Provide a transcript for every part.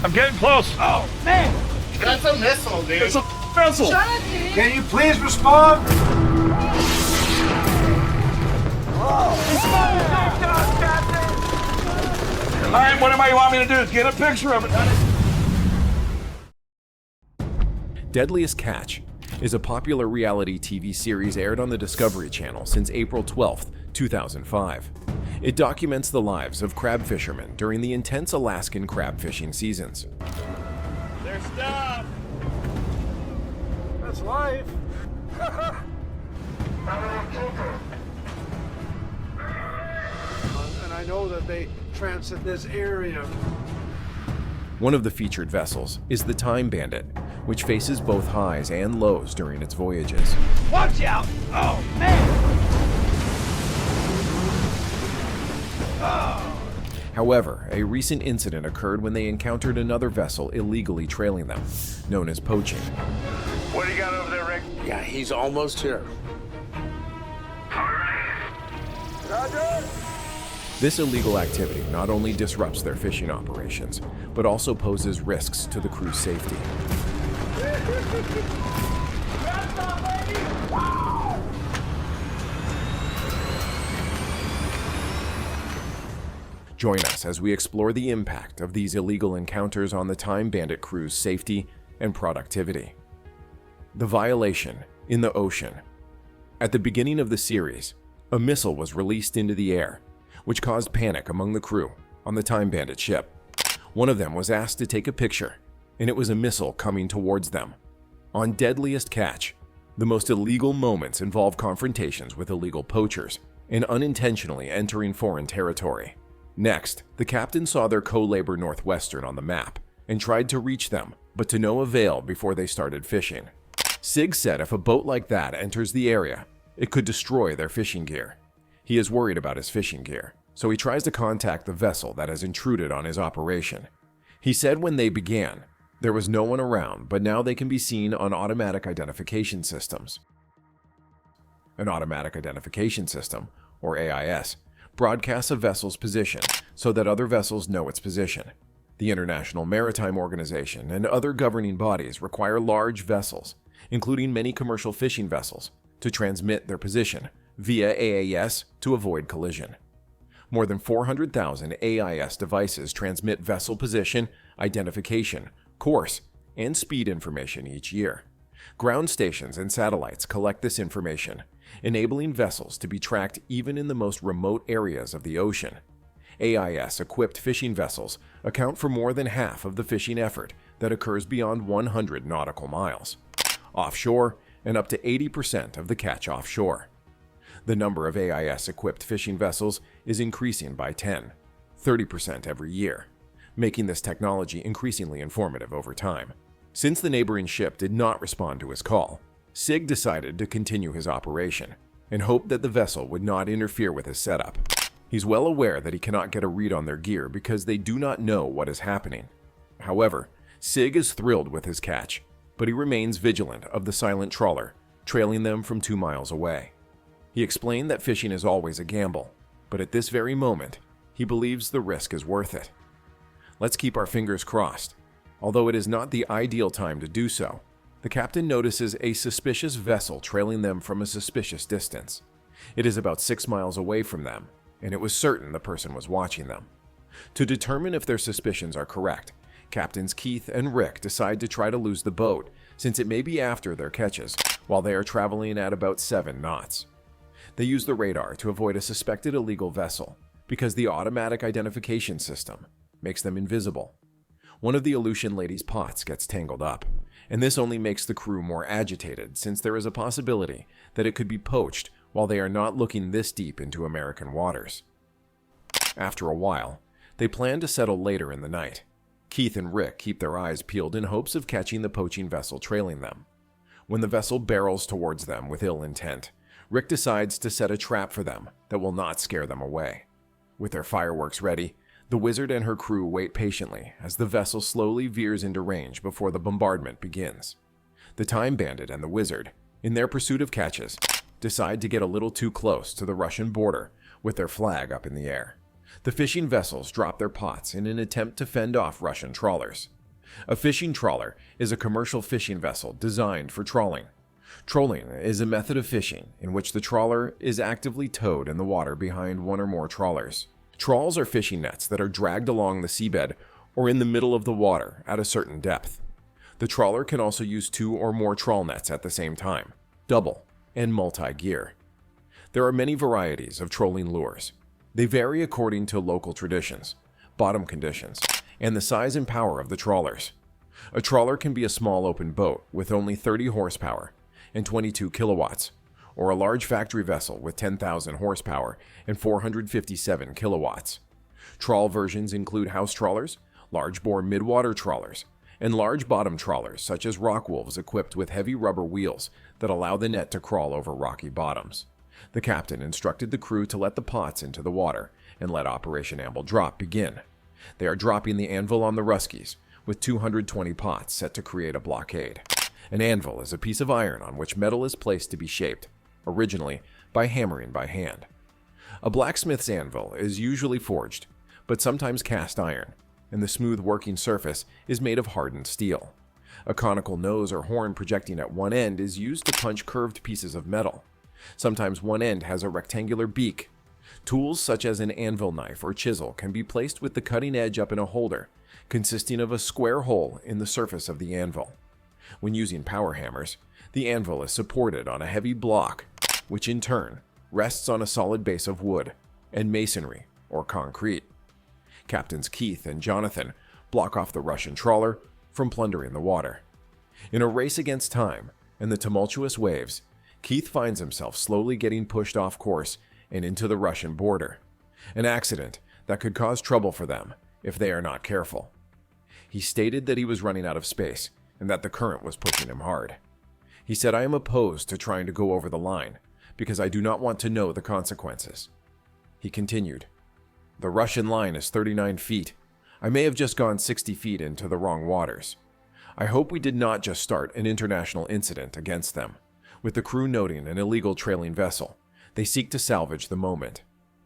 I'm getting close. Oh, man! That's a missile, dude. It's a vessel. Can you please respond? All right, what do you want me to do? Get a picture of it. Deadliest Catch is a popular reality TV series aired on the Discovery Channel since April 12, 2005. It documents the lives of crab fishermen during the intense Alaskan crab fishing seasons. There's stuff. That's life. And I know that they transit this area. One of the featured vessels is the Time Bandit, which faces both highs and lows during its voyages. Watch out! Oh, man! However, a recent incident occurred when they encountered another vessel illegally trailing them, known as poaching. What do you got over there, Rick? Yeah, he's almost here. This illegal activity not only disrupts their fishing operations, but also poses risks to the crew's safety. Join us as we explore the impact of these illegal encounters on the Time Bandit crew's safety and productivity. The violation in the ocean. At the beginning of the series, a missile was released into the air, which caused panic among the crew on the Time Bandit ship. One of them was asked to take a picture, and it was a missile coming towards them. On Deadliest Catch, the most illegal moments involve confrontations with illegal poachers and unintentionally entering foreign territory. Next, the captain saw their co-labor Northwestern on the map and tried to reach them, but to no avail before they started fishing. Sig said if a boat like that enters the area, it could destroy their fishing gear. He is worried about his fishing gear, so he tries to contact the vessel that has intruded on his operation. He said when they began, there was no one around, but now they can be seen on automatic identification systems. An automatic identification system, or AIS, broadcasts a vessel's position so that other vessels know its position. The International Maritime Organization and other governing bodies require large vessels, including many commercial fishing vessels, to transmit their position via AIS to avoid collision. More than 400,000 AIS devices transmit vessel position, identification, course, and speed information each year. Ground stations and satellites collect this information, enabling vessels to be tracked even in the most remote areas of the ocean. AIS-equipped fishing vessels account for more than half of the fishing effort that occurs beyond 100 nautical miles, offshore, and up to 80% of the catch offshore. The number of AIS-equipped fishing vessels is increasing by 30% every year, making this technology increasingly informative over time. Since the neighboring ship did not respond to his call, Sig decided to continue his operation and hoped that the vessel would not interfere with his setup. He's well aware that he cannot get a read on their gear because they do not know what is happening. However, Sig is thrilled with his catch, but he remains vigilant of the silent trawler, trailing them from 2 miles away. He explained that fishing is always a gamble, but at this very moment, he believes the risk is worth it. Let's keep our fingers crossed. Although it is not the ideal time to do so, the captain notices a suspicious vessel trailing them from a suspicious distance. It is about 6 miles away from them, and it was certain the person was watching them. To determine if their suspicions are correct, Captains Keith and Rick decide to try to lose the boat, since it may be after their catches, while they are traveling at about 7 knots. They use the radar to avoid a suspected illegal vessel, because the automatic identification system makes them invisible. One of the Aleutian ladies' pots gets tangled up, and this only makes the crew more agitated since there is a possibility that it could be poached while they are not looking this deep into American waters. After a while, they plan to settle later in the night. Keith and Rick keep their eyes peeled in hopes of catching the poaching vessel trailing them. When the vessel barrels towards them with ill intent, Rick decides to set a trap for them that will not scare them away. With their fireworks ready, the Wizard and her crew wait patiently as the vessel slowly veers into range before the bombardment begins. The Time Bandit and the Wizard, in their pursuit of catches, decide to get a little too close to the Russian border with their flag up in the air. The fishing vessels drop their pots in an attempt to fend off Russian trawlers. A fishing trawler is a commercial fishing vessel designed for trawling. Trolling is a method of fishing in which the trawler is actively towed in the water behind one or more trawlers. Trawls are fishing nets that are dragged along the seabed or in the middle of the water at a certain depth. The trawler can also use 2 or more trawl nets at the same time, double and multi-gear. There are many varieties of trolling lures. They vary according to local traditions, bottom conditions, and the size and power of the trawlers. A trawler can be a small open boat with only 30 horsepower and 22 kilowatts, or a large factory vessel with 10,000 horsepower and 457 kilowatts. Trawl versions include house trawlers, large-bore midwater trawlers, and large bottom trawlers such as rock wolves equipped with heavy rubber wheels that allow the net to crawl over rocky bottoms. The captain instructed the crew to let the pots into the water and let Operation Anvil Drop begin. They are dropping the anvil on the Ruskies with 220 pots set to create a blockade. An anvil is a piece of iron on which metal is placed to be shaped, originally by hammering by hand. A blacksmith's anvil is usually forged, but sometimes cast iron, and the smooth working surface is made of hardened steel. A conical nose or horn projecting at one end is used to punch curved pieces of metal. Sometimes one end has a rectangular beak. Tools such as an anvil knife or chisel can be placed with the cutting edge up in a holder, consisting of a square hole in the surface of the anvil. When using power hammers, the anvil is supported on a heavy block, which in turn rests on a solid base of wood and masonry or concrete. Captains Keith and Jonathan block off the Russian trawler from plundering the water. In a race against time and the tumultuous waves, Keith finds himself slowly getting pushed off course and into the Russian border, an accident that could cause trouble for them if they are not careful. He stated that he was running out of space and that the current was pushing him hard. He said, "I am opposed to trying to go over the line because I do not want to know the consequences." He continued, "The Russian line is 39 feet. I may have just gone 60 feet into the wrong waters. I hope we did not just start an international incident against them." With the crew noting an illegal trailing vessel, they seek to salvage the moment.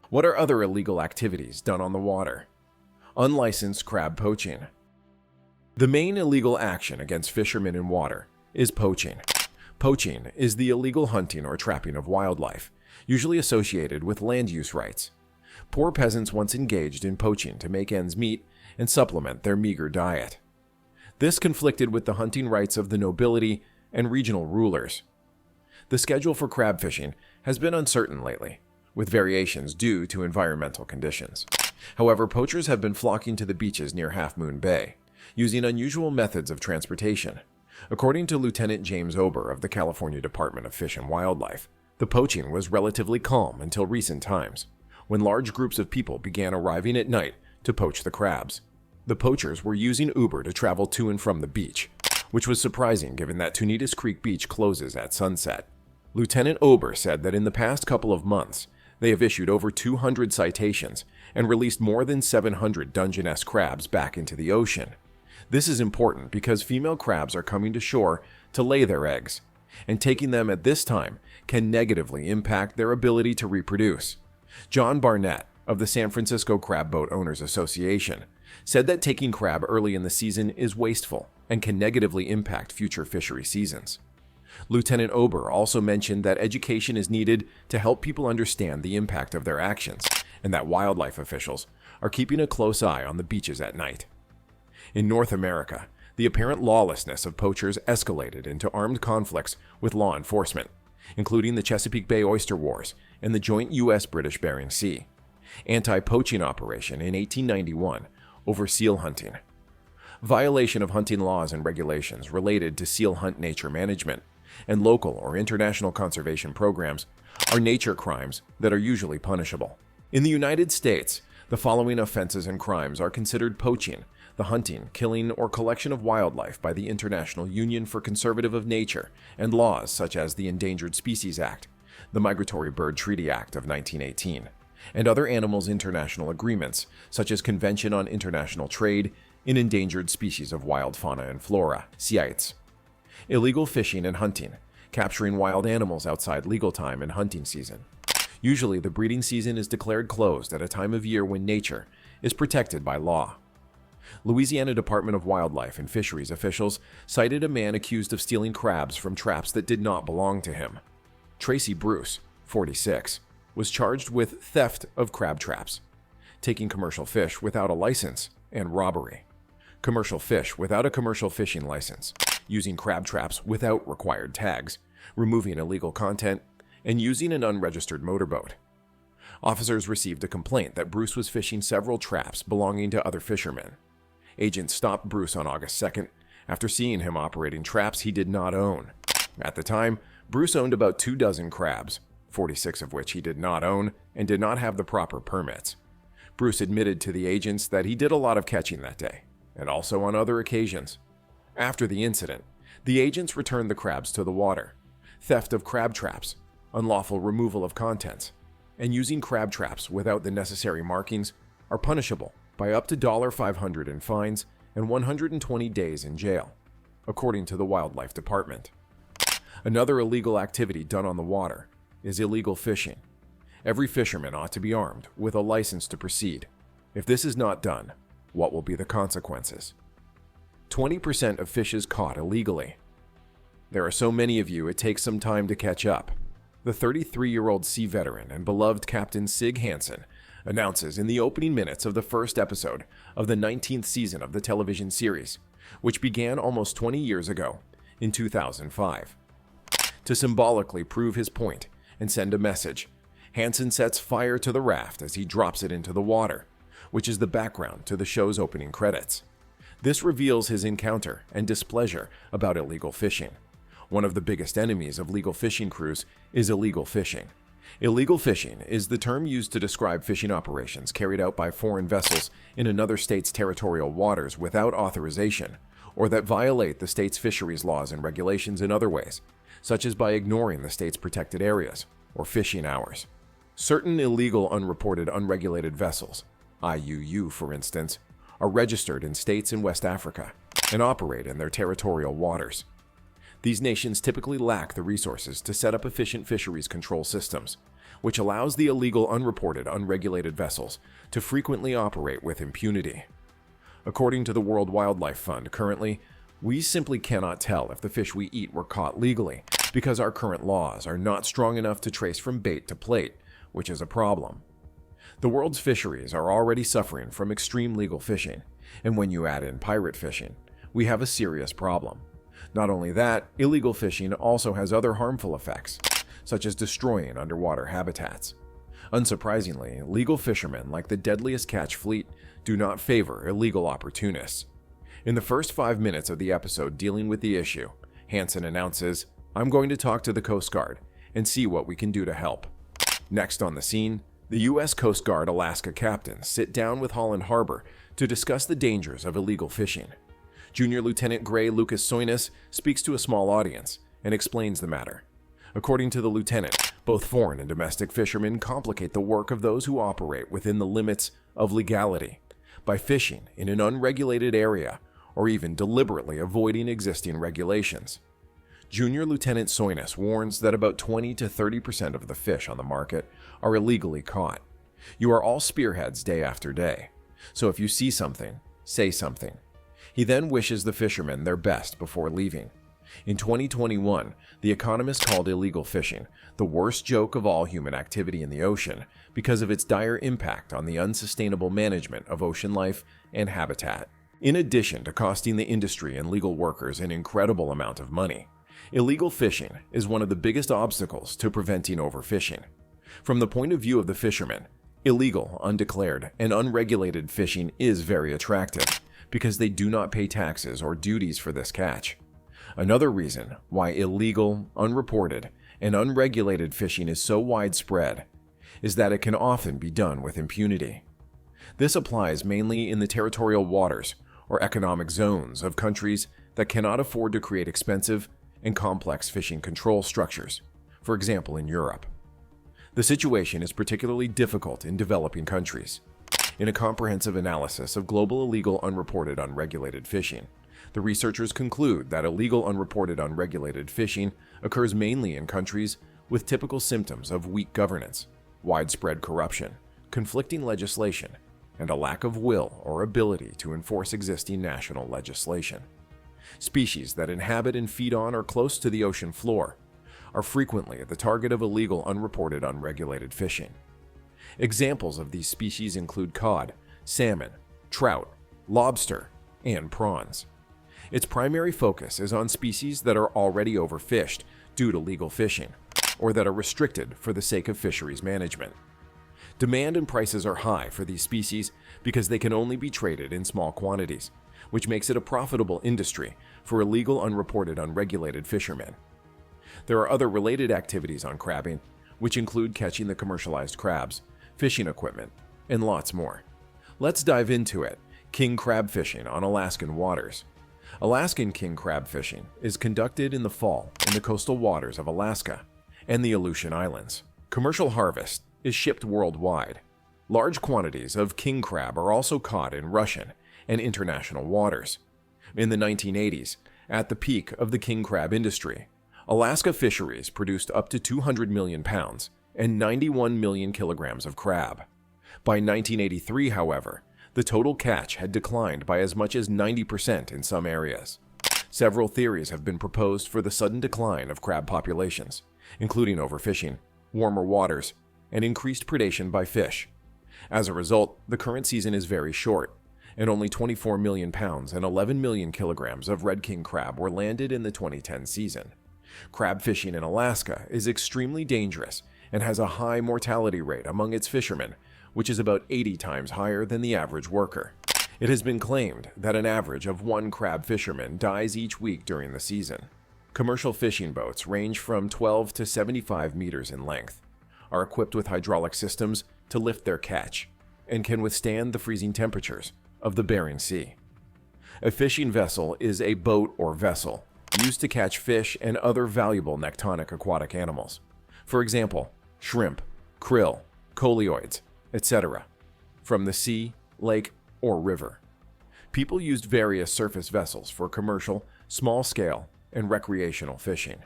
What are other illegal activities done on the water? Unlicensed crab poaching. The main illegal action against fishermen in water is poaching. Poaching is the illegal hunting or trapping of wildlife, usually associated with land use rights. Poor peasants once engaged in poaching to make ends meet and supplement their meager diet. This conflicted with the hunting rights of the nobility and regional rulers. The schedule for crab fishing has been uncertain lately, with variations due to environmental conditions. However, poachers have been flocking to the beaches near Half Moon Bay, using unusual methods of transportation. According to Lieutenant James Ober of the California Department of Fish and Wildlife, the poaching was relatively calm until recent times, when large groups of people began arriving at night to poach the crabs. The poachers were using Uber to travel to and from the beach, which was surprising given that Tunitas Creek Beach closes at sunset. Lieutenant Ober said that in the past couple of months, they have issued over 200 citations and released more than 700 Dungeness crabs back into the ocean. This is important because female crabs are coming to shore to lay their eggs, and taking them at this time can negatively impact their ability to reproduce. John Barnett of the San Francisco Crab Boat Owners Association said that taking crab early in the season is wasteful and can negatively impact future fishery seasons. Lieutenant Ober also mentioned that education is needed to help people understand the impact of their actions, and that wildlife officials are keeping a close eye on the beaches at night. In North America, the apparent lawlessness of poachers escalated into armed conflicts with law enforcement, including the Chesapeake Bay Oyster Wars and the joint U.S.-British Bering Sea, anti-poaching operation in 1891 over seal hunting, violation of hunting laws and regulations related to seal hunt nature management, and local or international conservation programs are nature crimes that are usually punishable. In the United States, the following offenses and crimes are considered poaching: the hunting, killing, or collection of wildlife by the International Union for Conservative of Nature, and laws such as the Endangered Species Act, the Migratory Bird Treaty Act of 1918, and other animals international agreements such as Convention on International Trade in Endangered Species of Wild Fauna and Flora, CITES. Illegal fishing and hunting, capturing wild animals outside legal time and hunting season. Usually, the breeding season is declared closed at a time of year when nature is protected by law. Louisiana Department of Wildlife and Fisheries officials cited a man accused of stealing crabs from traps that did not belong to him. Tracy Bruce, 46, was charged with theft of crab traps, taking commercial fish without a license, and robbery. Commercial fish without a commercial fishing license, using crab traps without required tags, removing illegal content, and using an unregistered motorboat. Officers received a complaint that Bruce was fishing several traps belonging to other fishermen. Agents stopped Bruce on August 2nd after seeing him operating traps he did not own. At the time, Bruce owned about 24 crabs, 46 of which he did not own and did not have the proper permits. Bruce admitted to the agents that he did a lot of catching that day, and also on other occasions. After the incident, the agents returned the crabs to the water. Theft of crab traps, unlawful removal of contents, and using crab traps without the necessary markings are punishable by up to $500 in fines and 120 days in jail, according to the Wildlife Department. Another illegal activity done on the water is illegal fishing. Every fisherman ought to be armed with a license to proceed. If this is not done, what will be the consequences? 20% of fishes caught illegally. There are so many of you, it takes some time to catch up. The 33-year-old sea veteran and beloved Captain Sig Hansen announces in the opening minutes of the first episode of the 19th season of the television series, which began almost 20 years ago in 2005. To symbolically prove his point and send a message, Hansen sets fire to the raft as he drops it into the water, which is the background to the show's opening credits. This reveals his encounter and displeasure about illegal fishing. One of the biggest enemies of legal fishing crews is illegal fishing. Illegal fishing is the term used to describe fishing operations carried out by foreign vessels in another state's territorial waters without authorization, or that violate the state's fisheries laws and regulations in other ways, such as by ignoring the state's protected areas or fishing hours. Certain illegal unreported unregulated vessels, IUU for instance, are registered in states in West Africa and operate in their territorial waters. These nations typically lack the resources to set up efficient fisheries control systems, which allows the illegal unreported unregulated vessels to frequently operate with impunity. According to the World Wildlife Fund, currently, we simply cannot tell if the fish we eat were caught legally because our current laws are not strong enough to trace from bait to plate, which is a problem. The world's fisheries are already suffering from extreme legal fishing, and when you add in pirate fishing, we have a serious problem. Not only that, illegal fishing also has other harmful effects, such as destroying underwater habitats. Unsurprisingly, legal fishermen like the Deadliest Catch fleet do not favor illegal opportunists. In the first 5 minutes of the episode dealing with the issue, Hansen announces, "I'm going to talk to the Coast Guard and see what we can do to help." Next on the scene, the U.S. Coast Guard Alaska captains sit down with Holland Harbor to discuss the dangers of illegal fishing. Junior Lieutenant Gray Lucas Soines speaks to a small audience and explains the matter. According to the lieutenant, both foreign and domestic fishermen complicate the work of those who operate within the limits of legality by fishing in an unregulated area or even deliberately avoiding existing regulations. Junior Lieutenant Soines warns that about 20 to 30% of the fish on the market are illegally caught. You are all spearheads day after day, so if you see something, say something. He then wishes the fishermen their best before leaving. In 2021, The Economist called illegal fishing the worst joke of all human activity in the ocean because of its dire impact on the unsustainable management of ocean life and habitat. In addition to costing the industry and legal workers an incredible amount of money, illegal fishing is one of the biggest obstacles to preventing overfishing. From the point of view of the fishermen, illegal, undeclared, and unregulated fishing is very attractive because they do not pay taxes or duties for this catch. Another reason why illegal, unreported, and unregulated fishing is so widespread is that it can often be done with impunity. This applies mainly in the territorial waters or economic zones of countries that cannot afford to create expensive and complex fishing control structures, for example in Europe. The situation is particularly difficult in developing countries. In a comprehensive analysis of global illegal unreported unregulated fishing, the researchers conclude that illegal unreported unregulated fishing occurs mainly in countries with typical symptoms of weak governance, widespread corruption, conflicting legislation, and a lack of will or ability to enforce existing national legislation. Species that inhabit and feed on or close to the ocean floor are frequently the target of illegal, unreported, unregulated fishing. Examples of these species include cod, salmon, trout, lobster, and prawns. Its primary focus is on species that are already overfished due to legal fishing, or that are restricted for the sake of fisheries management. Demand and prices are high for these species because they can only be traded in small quantities, which makes it a profitable industry for illegal, unreported, unregulated fishermen. There are other related activities on crabbing, which include catching the commercialized crabs, fishing equipment, and lots more. Let's dive into it. King crab fishing on Alaskan waters. Alaskan king crab fishing is conducted in the fall in the coastal waters of Alaska and the Aleutian Islands. Commercial harvest is shipped worldwide. Large quantities of king crab are also caught in Russian and international waters. In the 1980s, at the peak of the king crab industry, Alaska fisheries produced up to 200 million pounds and 91 million kilograms of crab. By 1983, however, the total catch had declined by as much as 90% in some areas. Several theories have been proposed for the sudden decline of crab populations, including overfishing, warmer waters, and increased predation by fish. As a result, the current season is very short, and only 24 million pounds and 11 million kilograms of red king crab were landed in the 2010 season. Crab fishing in Alaska is extremely dangerous and has a high mortality rate among its fishermen, which is about 80 times higher than the average worker. It has been claimed that an average of one crab fisherman dies each week during the season. Commercial fishing boats range from 12 to 75 meters in length, are equipped with hydraulic systems to lift their catch, and can withstand the freezing temperatures of the Bering Sea. A fishing vessel is a boat or vessel used to catch fish and other valuable nectonic aquatic animals. For example, shrimp, krill, coleoids, etc., from the sea, lake, or river. People used various surface vessels for commercial, small-scale, and recreational fishing.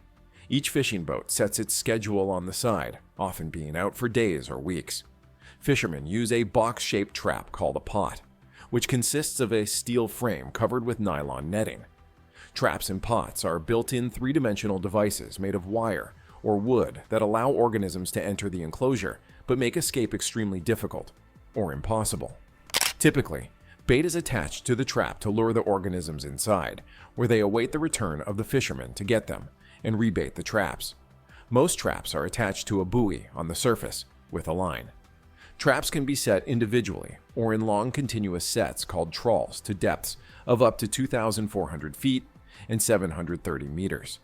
Each fishing boat sets its schedule on the side, often being out for days or weeks. Fishermen use a box-shaped trap called a pot, which consists of a steel frame covered with nylon netting. Traps and pots are built-in three-dimensional devices made of wire or wood that allow organisms to enter the enclosure but make escape extremely difficult or impossible. Typically, bait is attached to the trap to lure the organisms inside, where they await the return of the fishermen to get them and rebait the traps. Most traps are attached to a buoy on the surface with a line. Traps can be set individually or in long continuous sets called trawls to depths of up to 2,400 feet and 730 meters.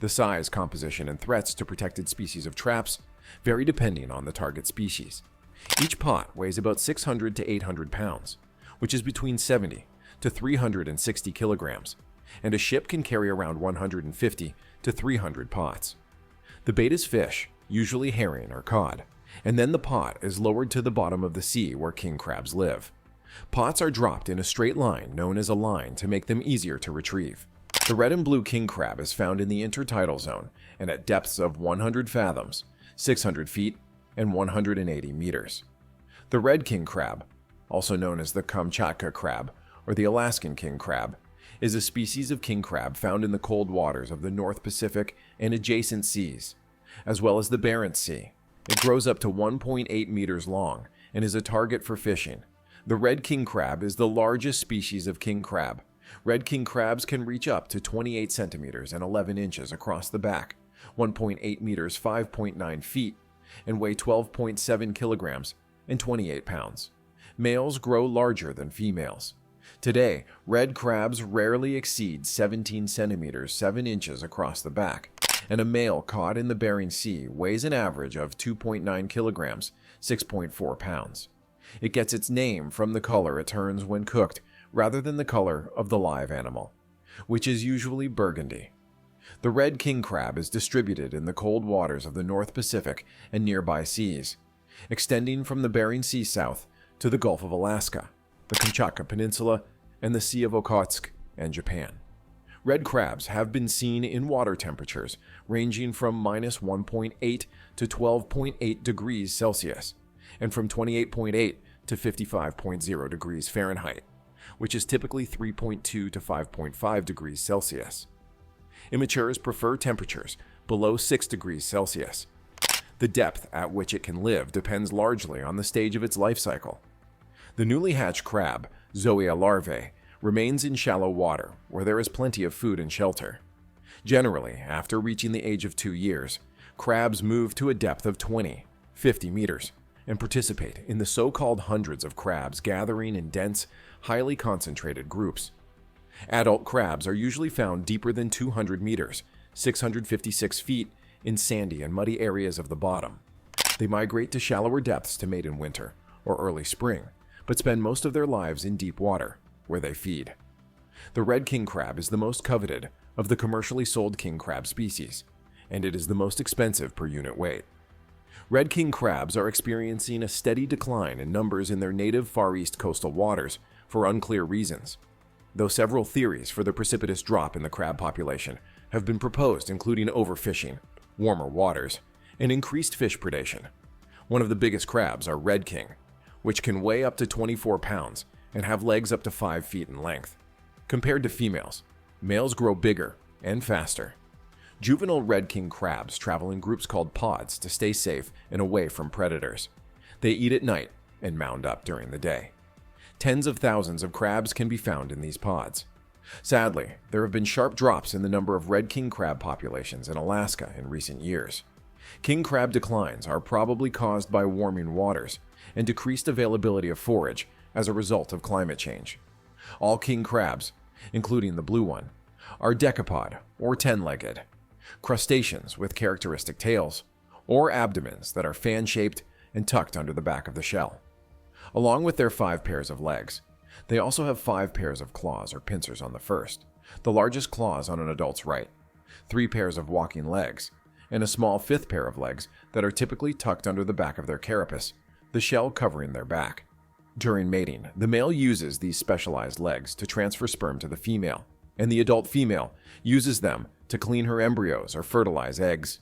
The size, composition, and threats to protected species of traps vary depending on the target species. Each pot weighs about 600 to 800 pounds, which is between 70 to 360 kilograms, and a ship can carry around 150 to 300 pots. The bait is fish, usually herring or cod, and then the pot is lowered to the bottom of the sea where king crabs live. Pots are dropped in a straight line known as a line to make them easier to retrieve. The red and blue king crab is found in the intertidal zone and at depths of 100 fathoms, 600 feet, and 180 meters. The red king crab, also known as the Kamchatka crab or the Alaskan king crab, is a species of king crab found in the cold waters of the North Pacific and adjacent seas, as well as the Barents Sea. It grows up to 1.8 meters long and is a target for fishing. The red king crab is the largest species of king crab. Red king crabs can reach up to 28 centimeters and 11 inches across the back, 1.8 meters 5.9 feet, and weigh 12.7 kilograms and 28 pounds. Males grow larger than females. Today, red crabs rarely exceed 17 centimeters 7 inches across the back, and a male caught in the Bering Sea weighs an average of 2.9 kilograms, 6.4 pounds. It gets its name from the color it turns when cooked rather than the color of the live animal, which is usually burgundy. The red king crab is distributed in the cold waters of the North Pacific and nearby seas, extending from the Bering Sea south to the Gulf of Alaska, the Kamchatka Peninsula, and the Sea of Okhotsk and Japan. Red crabs have been seen in water temperatures ranging from -1.8 to 12.8 degrees Celsius, and from 28.8 to 55.0 degrees Fahrenheit, which is typically 3.2 to 5.5 degrees Celsius. Immatures prefer temperatures below 6 degrees Celsius. The depth at which it can live depends largely on the stage of its life cycle. The newly hatched crab, Zoea larvae, remains in shallow water where there is plenty of food and shelter. Generally, after reaching the age of 2 years, crabs move to a depth of 20-50 meters and participate in the so-called hundreds of crabs gathering in dense, highly concentrated groups. Adult crabs are usually found deeper than 200 meters, 656 feet, in sandy and muddy areas of the bottom. They migrate to shallower depths to mate in winter or early spring, but spend most of their lives in deep water, where they feed. The red king crab is the most coveted of the commercially sold king crab species, and it is the most expensive per unit weight. Red king crabs are experiencing a steady decline in numbers in their native Far East coastal waters for unclear reasons, though several theories for the precipitous drop in the crab population have been proposed, including overfishing, warmer waters, and increased fish predation. One of the biggest crabs are red king, which can weigh up to 24 pounds and have legs up to 5 feet in length. Compared to females, males grow bigger and faster. Juvenile red king crabs travel in groups called pods to stay safe and away from predators. They eat at night and mound up during the day. Tens of thousands of crabs can be found in these pods. Sadly, there have been sharp drops in the number of red king crab populations in Alaska in recent years. King crab declines are probably caused by warming waters and decreased availability of forage as a result of climate change. All king crabs, including the blue one, are decapod or 10-legged, crustaceans with characteristic tails, or abdomens that are fan-shaped and tucked under the back of the shell. Along with their 5 pairs of legs, they also have 5 pairs of claws or pincers on the first, the largest claws on an adult's right, 3 pairs of walking legs, and a small 5th pair of legs that are typically tucked under the back of their carapace, the shell covering their back. During mating, the male uses these specialized legs to transfer sperm to the female, and the adult female uses them to clean her embryos or fertilize eggs.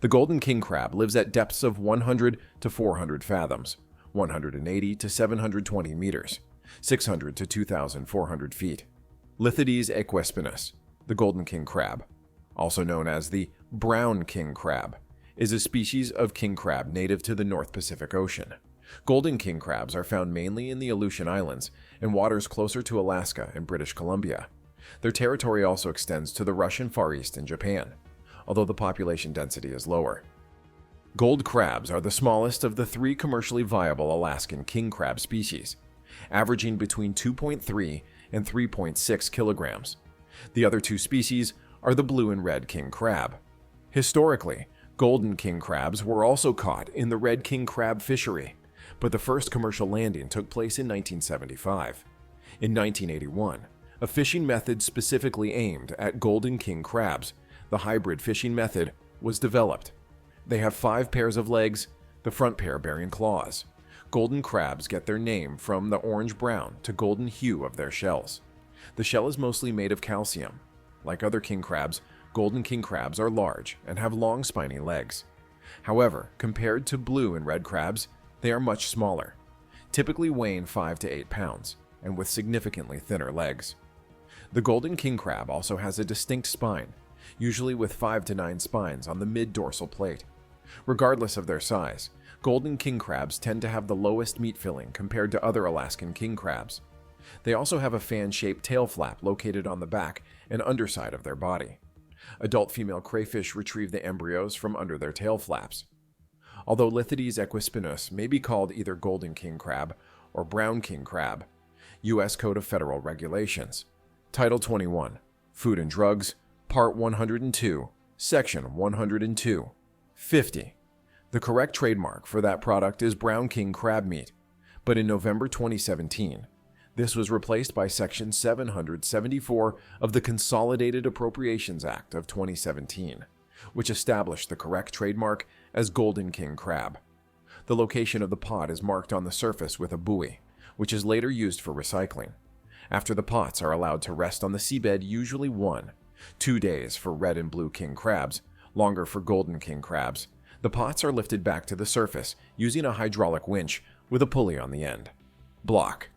The golden king crab lives at depths of 100 to 400 fathoms, 180 to 720 meters, 600 to 2,400 feet. Lithides equispinus, the golden king crab, also known as the brown king crab, is a species of king crab native to the North Pacific Ocean. Golden king crabs are found mainly in the Aleutian Islands and waters closer to Alaska and British Columbia. Their territory also extends to the Russian Far East and Japan, although the population density is lower. Gold crabs are the smallest of the 3 commercially viable Alaskan king crab species, averaging between 2.3 and 3.6 kilograms. The other 2 species are the blue and red king crab. Historically, golden king crabs were also caught in the red king crab fishery, but the first commercial landing took place in 1975. In 1981, a fishing method specifically aimed at golden king crabs, the hybrid fishing method, was developed. They have 5 pairs of legs, the front pair bearing claws. Golden crabs get their name from the orange-brown to golden hue of their shells. The shell is mostly made of calcium. Like other king crabs, golden king crabs are large and have long spiny legs. However, compared to blue and red crabs, they are much smaller, typically weighing 5 to 8 pounds, and with significantly thinner legs. The golden king crab also has a distinct spine, usually with 5 to 9 spines on the mid-dorsal plate. Regardless of their size, golden king crabs tend to have the lowest meat filling compared to other Alaskan king crabs. They also have a fan-shaped tail flap located on the back and underside of their body. Adult female crayfish retrieve the embryos from under their tail flaps. Although Lithides equispinus may be called either golden king crab or brown king crab, U.S. Code of Federal Regulations, Title 21, Food and Drugs, Part 102, Section 102, 50. The correct trademark for that product is brown king crab meat, but in November 2017, this was replaced by Section 774 of the Consolidated Appropriations Act of 2017, which established the correct trademark as golden king crab. The location of the pod is marked on the surface with a buoy, which is later used for recycling. After the pots are allowed to rest on the seabed, usually 1-2 days for red and blue king crabs, longer for golden king crabs, the pots are lifted back to the surface using a hydraulic winch with a pulley on the end. Block.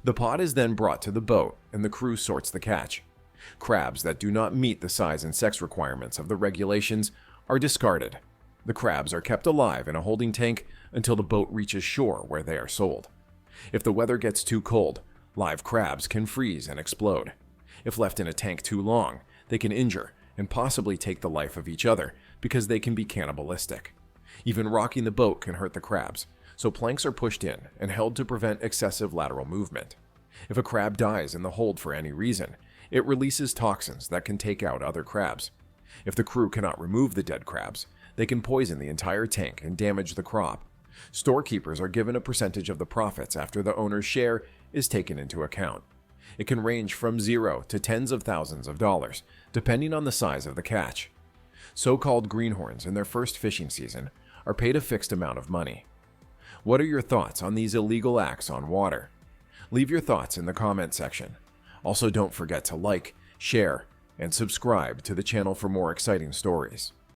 The pot is then brought to the boat and the crew sorts the catch. Crabs that do not meet the size and sex requirements of the regulations are discarded. The crabs are kept alive in a holding tank until the boat reaches shore where they are sold. If the weather gets too cold, live crabs can freeze and explode. If left in a tank too long, they can injure and possibly take the life of each other because they can be cannibalistic. Even rocking the boat can hurt the crabs, so planks are pushed in and held to prevent excessive lateral movement. If a crab dies in the hold for any reason, it releases toxins that can take out other crabs. If the crew cannot remove the dead crabs, they can poison the entire tank and damage the crop. Storekeepers are given a percentage of the profits after the owner's share is taken into account. It can range from $0 to tens of thousands of dollars, depending on the size of the catch. So-called greenhorns in their first fishing season are paid a fixed amount of money. What are your thoughts on these illegal acts on water? Leave your thoughts in the comment section. Also, don't forget to like, share, and subscribe to the channel for more exciting stories.